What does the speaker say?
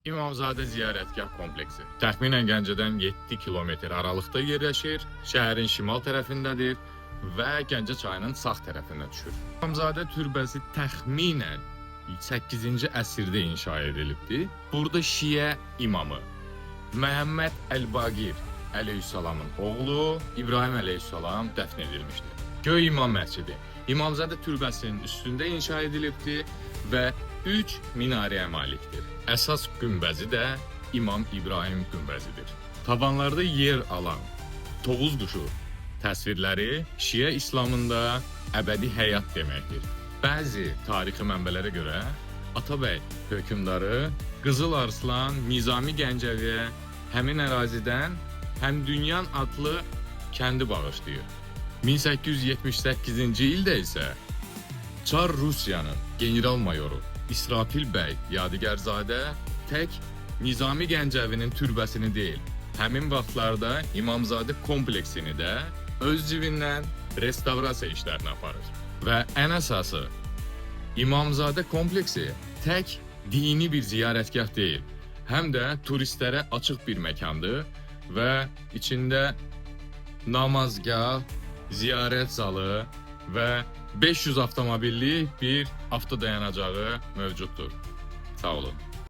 İmamzadə Ziyarətgah kompleksi təxminən Gəncədən 7 kilometr aralıqda yerləşir, şəhərin şimal tərəfindədir və Gəncə çayının sağ tərəfinə düşür. İmamzadə türbəsi təxminən 8-ci əsrdə inşa edilibdir. Burada Şiə imamı Məhəmməd Əl-Baqir əleyhissalamın oğlu İbrahim əleyhissalam dəfn edilmişdir. Göy İmam məscidi İmamzadə türbəsinin üstündə inşa edilibdir və 3 minarəyə malikdir. Əsas günbəzi də İmam İbrahim günbəzidir. Tavanlarda yer alan Tovuz quşu təsvirləri Şiə İslamında əbədi həyat deməkdir. Bəzi tarixi mənbələrə görə Atabəy hökmdarı Qızıl Arslan Nizami Gəncəviyə həmin ərazidən Həmdünyan adlı kəndi bağışlayır. 1878-ci ildə isə Çar Rusiyanın general-mayoru İsrafil bəy Yadigarzadə tək Nizami Gəncəvinin türbəsini deyil, həmin vaxtlarda İmamzadə kompleksini də öz cibindən restavrasiya işlərini aparır. Və ən əsası, İmamzadə kompleksi tək dini bir ziyarətgah deyil, həm də turistlərə açıq bir məkandır və içində namazgah, ziyarət zalı və 500 avtomobillik bir avtodayanacağı mövcuddur. Sağ olun.